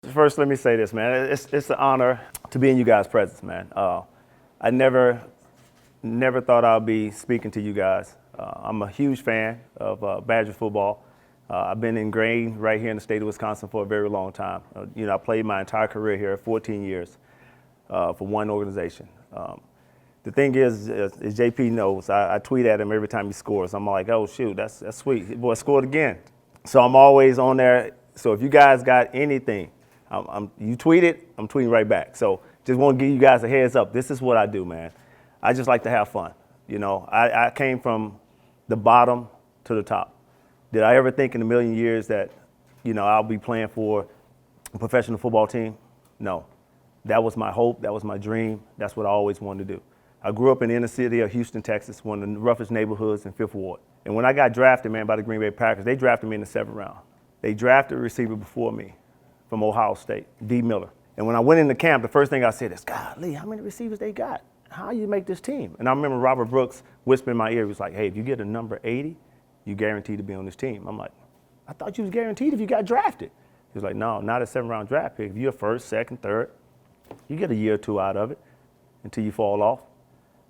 First, let me say this, man. It's an honor to be in you guys' presence, man. I never thought I'd be speaking to you guys. I'm a huge fan of Badger football. I've been ingrained right here in the state of Wisconsin for a very long time. I played my entire career here, 14 years, for one organization. The thing is, as JP knows, I tweet at him every time he scores. I'm like, oh, shoot, that's sweet. Boy, scored again. So I'm always on there. So if you guys got anything, you tweet it, I'm tweeting right back. So just want to give you guys a heads up. This is what I do, man. I just like to have fun. I came from the bottom to the top. Did I ever think in a million years that, I'll be playing for a professional football team? No. That was my hope. That was my dream. That's what I always wanted to do. I grew up in the inner city of Houston, Texas, one of the roughest neighborhoods in Fifth Ward. And when I got drafted, man, by the Green Bay Packers, they drafted me in the 7th round. They drafted a receiver before me from Ohio State, D. Miller. And when I went into camp, the first thing I said is, golly, how many receivers they got? How you make this team? And I remember Robert Brooks whispered in my ear, he was like, hey, if you get a number 80, you guaranteed to be on this team. I'm like, I thought you was guaranteed if you got drafted. He was like, no, not a 7th-round draft pick. If you're first, second, third, you get a year or two out of it until you fall off.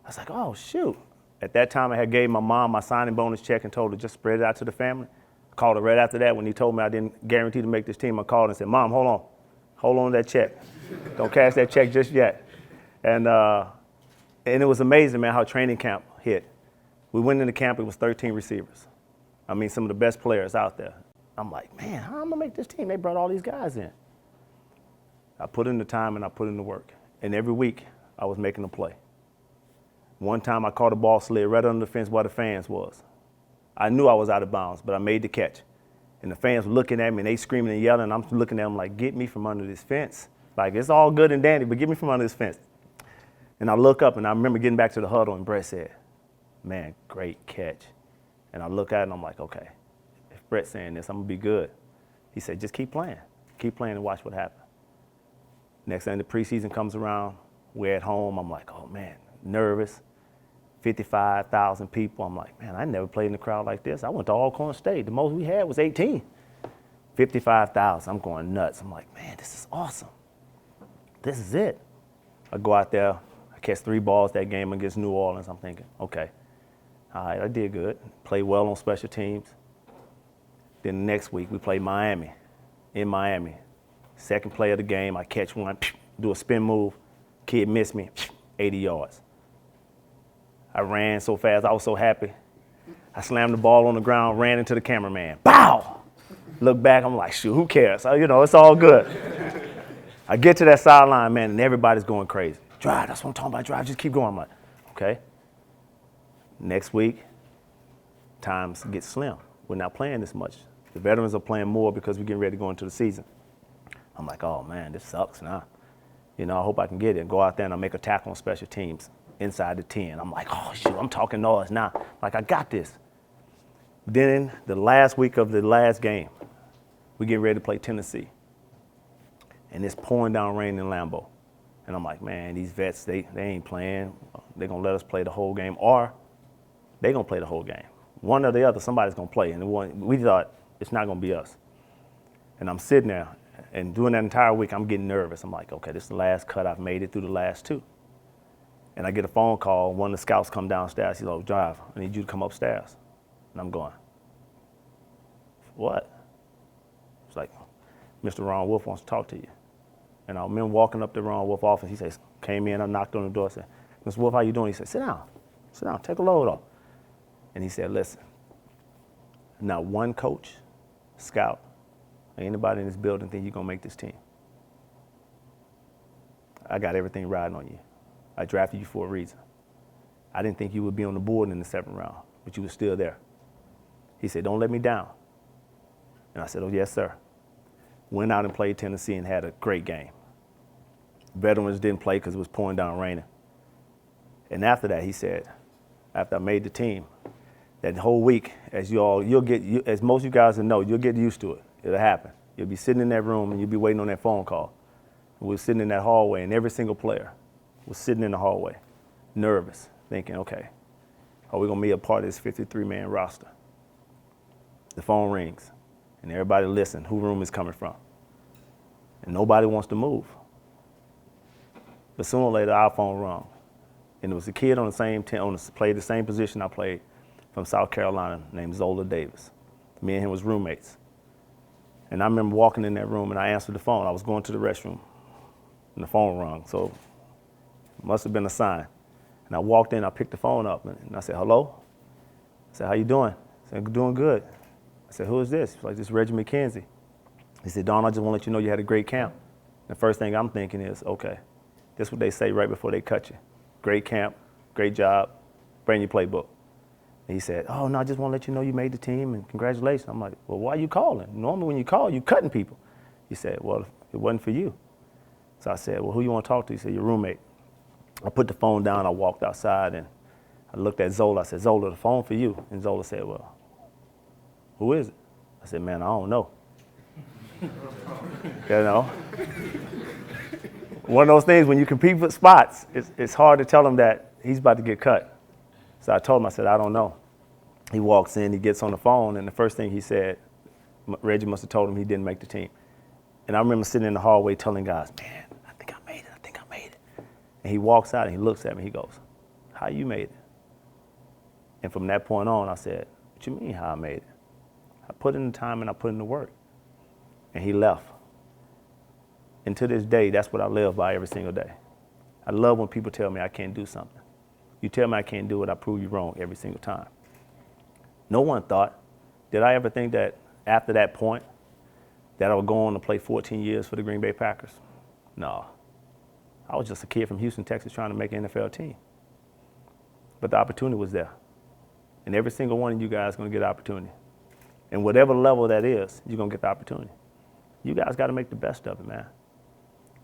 I was like, oh, shoot. At that time, I had gave my mom my signing bonus check and told her just spread it out to the family. I called her right after that when he told me I didn't guarantee to make this team. I called and said, Mom, hold on. Hold on to that check. Don't cash that check just yet. And it was amazing, man, how training camp hit. We went into camp, it was 13 receivers. I mean, some of the best players out there. I'm like, man, how am I going to make this team? They brought all these guys in. I put in the time and I put in the work. And every week, I was making a play. One time, I caught a ball slid right under the fence where the fans was. I knew I was out of bounds, but I made the catch. And the fans were looking at me, and they screaming and yelling, and I'm looking at them like, get me from under this fence. Like, it's all good and dandy, but get me from under this fence. And I look up, and I remember getting back to the huddle, and Brett said, man, great catch. And I look at it, and I'm like, okay, if Brett's saying this, I'm going to be good. He said, just keep playing. Keep playing and watch what happens. Next thing the preseason comes around, we're at home. I'm like, oh, man, nervous. 55,000 people. I'm like, man, I never played in a crowd like this. I went to Alcorn State. The most we had was 18. 55,000. I'm going nuts. I'm like, man, this is awesome. This is it. I go out there. I catch 3 balls that game against New Orleans. I'm thinking, okay, all right, I did good. Played well on special teams. Then the next week, we play Miami, in Miami. Second play of the game, I catch one, do a spin move. Kid missed me, 80 yards. I ran so fast, I was so happy. I slammed the ball on the ground, ran into the cameraman. Bow! Look back, I'm like, shoot, who cares? It's all good. I get to that sideline, man, and everybody's going crazy. Drive, that's what I'm talking about, drive, just keep going. I'm like, okay. Next week, times get slim. We're not playing this much. The veterans are playing more because we're getting ready to go into the season. I'm like, oh man, this sucks now. I hope I can get it. Go out there and I make a tackle on special teams inside the 10. I'm like, oh shoot, I'm talking noise now. Like, I got this. Then the last week of the last game, we get ready to play Tennessee. And it's pouring down rain in Lambeau. And I'm like, man, these vets, they ain't playing. They're going to let us play the whole game, or they're going to play the whole game. One or the other, somebody's going to play. And we thought it's not going to be us. And I'm sitting there, and during that entire week, I'm getting nervous. I'm like, okay, this is the last cut. I've made it through the last 2. And I get a phone call. One of the scouts come downstairs. He's like, Drive, I need you to come upstairs. And I'm going, what? It's like, Mr. Ron Wolf wants to talk to you. And I remember walking up to Ron Wolf's office. He says, came in, I knocked on the door, said, Mr. Wolf, how you doing? He said, sit down, take a load off. And he said, listen, not one coach, scout, or anybody in this building think you're going to make this team. I got everything riding on you. I drafted you for a reason. I didn't think you would be on the board in the 7th round, but you were still there. He said, don't let me down. And I said, oh, yes, sir. Went out and played Tennessee and had a great game. Veterans didn't play because it was pouring down raining. And after that, he said, after I made the team, that whole week, as most of you guys know, you'll get used to it. It'll happen. You'll be sitting in that room and you'll be waiting on that phone call. We're sitting in that hallway, and every single player was sitting in the hallway, nervous, thinking, okay, are we going to be a part of this 53-man roster? The phone rings, and everybody listen, who room is coming from. and nobody wants to move. But sooner or later, our phone rung. And it was a kid on the same team, played the same position I played from South Carolina, named Zola Davis. Me and him was roommates. And I remember walking in that room and I answered the phone. I was going to the restroom and the phone rung, so it must have been a sign. And I walked in, I picked the phone up and I said, hello? I said, how you doing? I said, doing good. I said, who is this? He's like, this is Reggie McKenzie. He said, Don, I just want to let you know you had a great camp. The first thing I'm thinking is, okay, this is what they say right before they cut you. Great camp, great job, bring your playbook. And he said, oh, no, I just want to let you know you made the team and congratulations. I'm like, well, why are you calling? Normally when you call, you cutting people. He said, well, it wasn't for you. So I said, well, who you want to talk to? He said, your roommate. I put the phone down, I walked outside and I looked at Zola. I said, Zola, the phone for you. And Zola said, well, who is it? I said, man, I don't know. You know? One of those things, when you compete for spots, it's hard to tell him that he's about to get cut. So I told him, I said, I don't know. He walks in, he gets on the phone, and the first thing he said, Reggie must have told him he didn't make the team. And I remember sitting in the hallway telling guys, man, I think I made it. And he walks out and he looks at me, he goes, how you made it? And from that point on, I said, what you mean how I made it? I put in the time and I put in the work. And he left. And to this day, that's what I live by every single day. I love when people tell me I can't do something. You tell me I can't do it, I prove you wrong every single time. No one thought, did I ever think that after that point, that I would go on to play 14 years for the Green Bay Packers? No. I was just a kid from Houston, Texas, trying to make an NFL team. But the opportunity was there. And every single one of you guys is going to get an opportunity. And whatever level that is, you're going to get the opportunity. You guys got to make the best of it, man.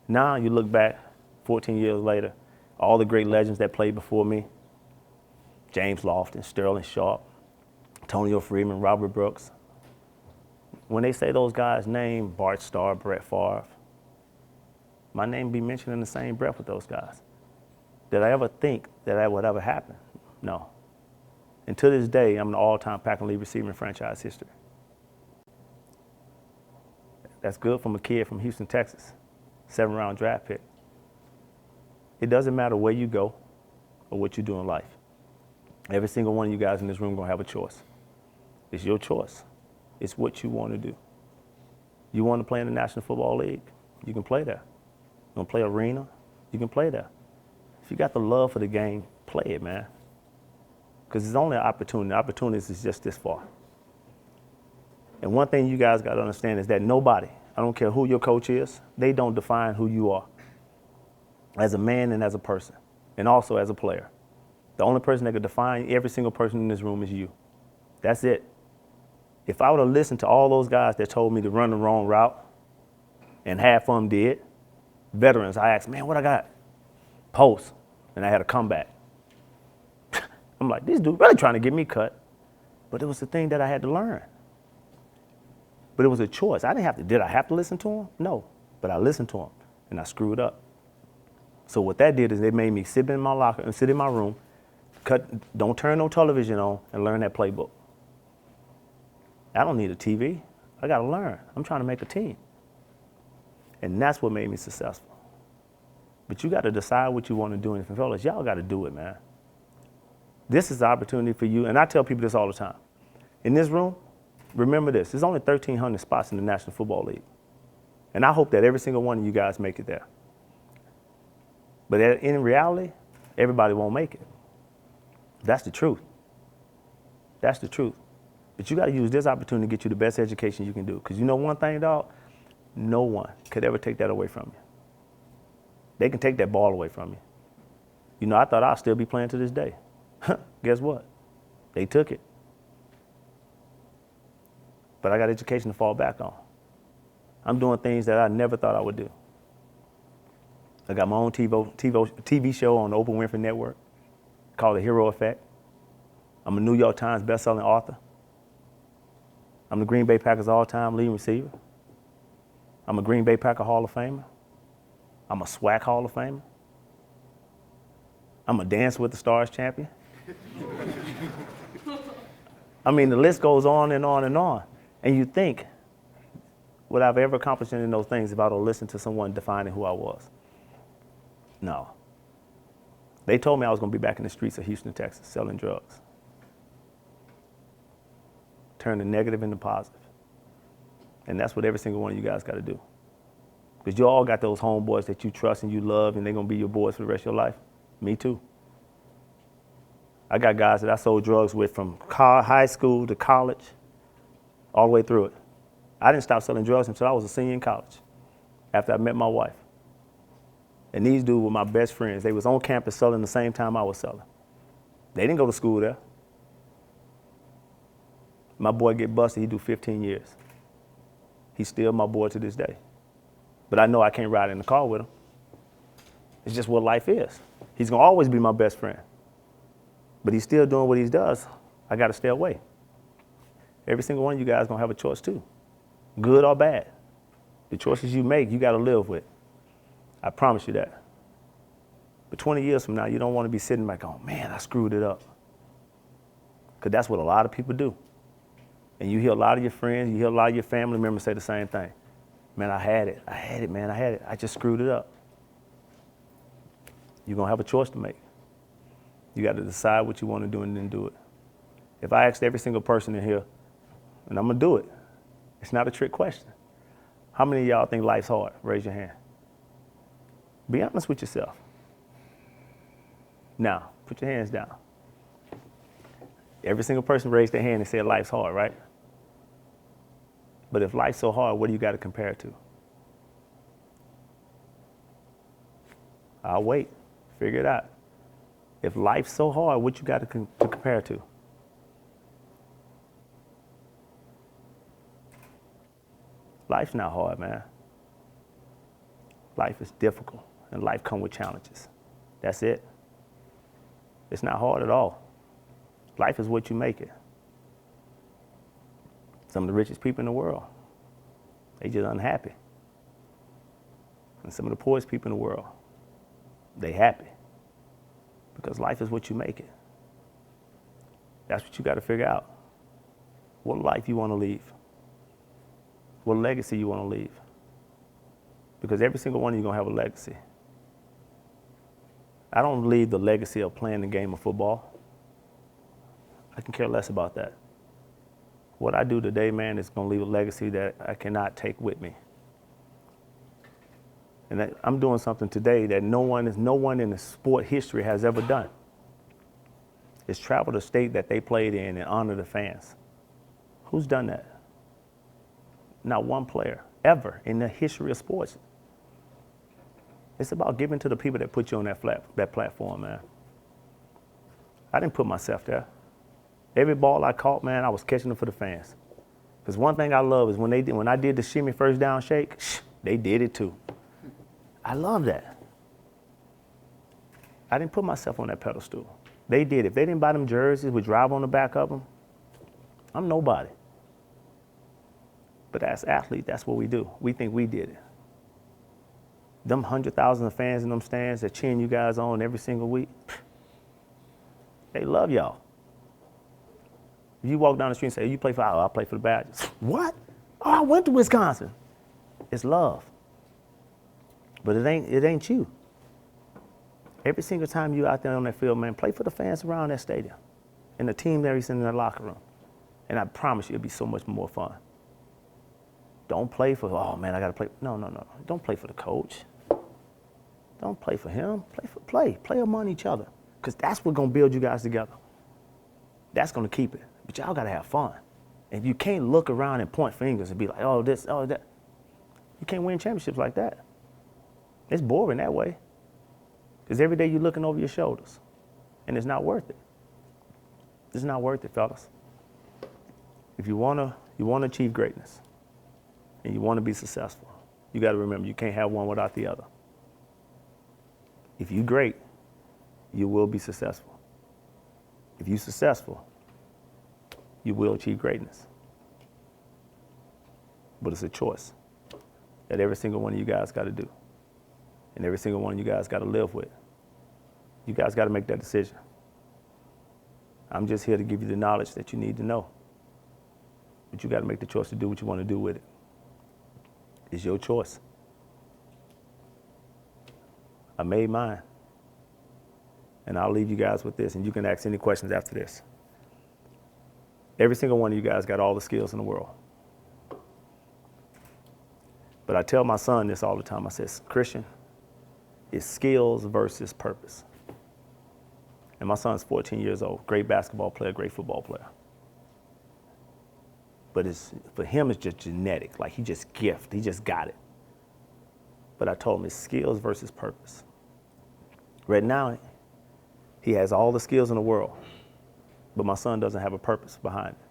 Now you look back 14 years later, all the great legends that played before me, James Lofton, Sterling Sharp, Antonio Freeman, Robert Brooks. When they say those guys' name, Bart Starr, Brett Favre, my name be mentioned in the same breath with those guys. Did I ever think that would ever happen? No. And to this day, I'm the all-time Packer lead receiver in franchise history. That's good from a kid from Houston, Texas, 7th-round draft pick. It doesn't matter where you go or what you do in life. Every single one of you guys in this room going to have a choice. It's your choice. It's what you want to do. You want to play in the National Football League? You can play there. You want to play arena? You can play there. If you got the love for the game, play it, man. Because it's only an opportunity. Opportunities is just this far. And one thing you guys got to understand is that nobody, I don't care who your coach is, they don't define who you are as a man and as a person, and also as a player. The only person that could define every single person in this room is you. That's it. If I would have listened to all those guys that told me to run the wrong route, and half of them did, veterans, I asked, man, what I got? Post. And I had a comeback. I'm like, this dude really trying to get me cut. But it was the thing that I had to learn. But it was a choice. Did I have to listen to him? No. But I listened to him, and I screwed up. So what that did is it made me sit in my locker and sit in my room, don't turn no television on, and learn that playbook. I don't need a TV. I got to learn. I'm trying to make a team. And that's what made me successful. But you got to decide what you want to do. And fellas, y'all got to do it, man. This is the opportunity for you. And I tell people this all the time. In this room, remember this. There's only 1,300 spots in the National Football League. And I hope that every single one of you guys make it there. But in reality, everybody won't make it. That's the truth. That's the truth. But you got to use this opportunity to get you the best education you can do. Because you know one thing, dog? No one could ever take that away from you. They can take that ball away from you. You know, I thought I'd still be playing to this day. Guess what? They took it. But I got education to fall back on. I'm doing things that I never thought I would do. I got my own TV show on the Oprah Winfrey Network called The Hero Effect. I'm a New York Times bestselling author. I'm the Green Bay Packers all-time leading receiver. I'm a Green Bay Packer Hall of Famer. I'm a SWAC Hall of Famer. I'm a Dance with the Stars champion. I mean, the list goes on and on and on. And you think, would I have ever accomplished any of those things if I don't listen to someone defining who I was? No. They told me I was going to be back in the streets of Houston, Texas, selling drugs. Turn the negative into positive. And that's what every single one of you guys got to do. Because you all got those homeboys that you trust and you love, and they're going to be your boys for the rest of your life. Me too. I got guys that I sold drugs with from high school to college, all the way through it. I didn't stop selling drugs until I was a senior in college, after I met my wife. And these dudes were my best friends. They was on campus selling the same time I was selling. They didn't go to school there. My boy get busted, he do 15 years. He's still my boy to this day. But I know I can't ride in the car with him. It's just what life is. He's gonna always be my best friend. But he's still doing what he does. I gotta stay away. Every single one of you guys gonna have a choice too, good or bad. The choices you make, you gotta live with. I promise you that. But 20 years from now, you don't wanna be sitting back, oh man, I screwed it up. Because that's what a lot of people do. And you hear a lot of your friends, you hear a lot of your family members say the same thing. Man, I had it, man, I had it. I just screwed it up. You're gonna have a choice to make. You gotta decide what you wanna do and then do it. If I asked every single person in here, and I'm gonna do it, it's not a trick question. How many of y'all think life's hard? Raise your hand. Be honest with yourself. Now, put your hands down. Every single person raised their hand and said life's hard, right? But if life's so hard, what do you got to compare it to? I'll wait. Figure it out. If life's so hard, what you got to compare it to? Life's not hard, man. Life is difficult, and life comes with challenges. That's it. It's not hard at all. Life is what you make it. Some of the richest people in the world, they just unhappy. And some of the poorest people in the world, they happy. Because life is what you make it. That's what you got to figure out. What life you want to leave. What legacy you want to leave. Because every single one of you going to have a legacy. I don't leave the legacy of playing the game of football. I can care less about that. What I do today, man, is going to leave a legacy that I cannot take with me. And I'm doing something today that no one in the sport history has ever done. It's travel the state that they played in and honor the fans. Who's done that? Not one player ever in the history of sports. It's about giving to the people that put you on that platform, man. I didn't put myself there. Every ball I caught, man, I was catching them for the fans. Because one thing I love is when I did the shimmy first down shake, they did it too. I love that. I didn't put myself on that pedestal. They did. If they didn't buy them jerseys with drive on the back of them, I'm nobody. But as athletes, that's what we do. We think we did it. Them 100,000 of fans in them stands that cheering you guys on every single week, they love y'all. If you walk down the street and say, you play for, I play for the Badgers. What? Oh, I went to Wisconsin. It's love. But it ain't you. Every single time you out there on that field, man, play for the fans around that stadium and the team that is in their locker room. And I promise you it'll be so much more fun. Don't play for, oh man, I got to play. No. Don't play for the coach. Don't play for him. Play among each other. Because that's what's going to build you guys together. That's going to keep it. But y'all got to have fun. And you can't look around and point fingers and be like, oh, this, oh, that. You can't win championships like that. It's boring that way. Because every day you're looking over your shoulders. And it's not worth it. It's not worth it, fellas. If you want to achieve greatness and you want to be successful, you got to remember you can't have one without the other. If you're great, you will be successful. If you're successful, you will achieve greatness. But it's a choice that every single one of you guys got to do. And every single one of you guys got to live with. You guys got to make that decision. I'm just here to give you the knowledge that you need to know. But you got to make the choice to do what you want to do with it. It's your choice. I made mine. And I'll leave you guys with this, and you can ask any questions after this. Every single one of you guys got all the skills in the world. But I tell my son this all the time. I says, Christian, it's skills versus purpose. And my son's 14 years old, great basketball player, great football player. But for him, it's just genetic. Like, he just gift. He just got it. But I told him it's skills versus purpose. Right now, he has all the skills in the world, but my son doesn't have a purpose behind it.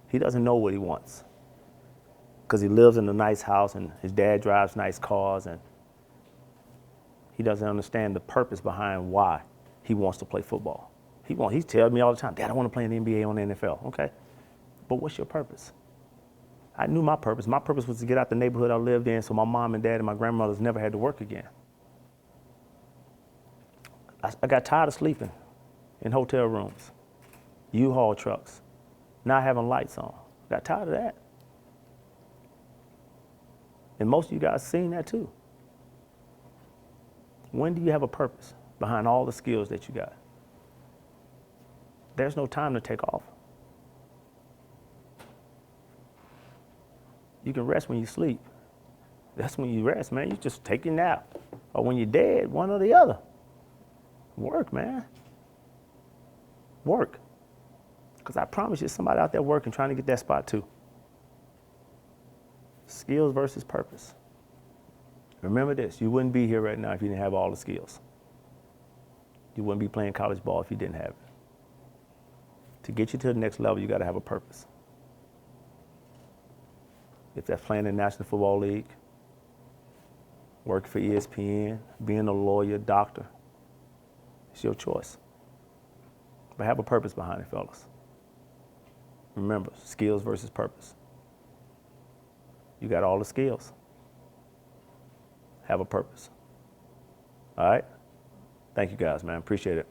He doesn't know what he wants because he lives in a nice house and his dad drives nice cars, and he doesn't understand the purpose behind why he wants to play football. He tells me all the time, Dad, I want to play in the NBA or the NFL. Okay, but what's your purpose? I knew my purpose. My purpose was to get out the neighborhood I lived in so my mom and dad and my grandmothers never had to work again. I got tired of sleeping in hotel rooms, U-Haul trucks, not having lights on. Got tired of that. And most of you guys seen that too. When do you have a purpose behind all the skills that you got? There's no time to take off. You can rest when you sleep. That's when you rest, man. You just take a nap. Or when you're dead, one or the other. Work, man. Work. Because I promise you, there's somebody out there working, trying to get that spot too. Skills versus purpose. Remember this, you wouldn't be here right now if you didn't have all the skills. You wouldn't be playing college ball if you didn't have it. To get you to the next level, you got to have a purpose. If that's playing in the National Football League, working for ESPN, being a lawyer, doctor, it's your choice. But have a purpose behind it, fellas. Remember, skills versus purpose. You got all the skills. Have a purpose. All right? Thank you guys, man. Appreciate it.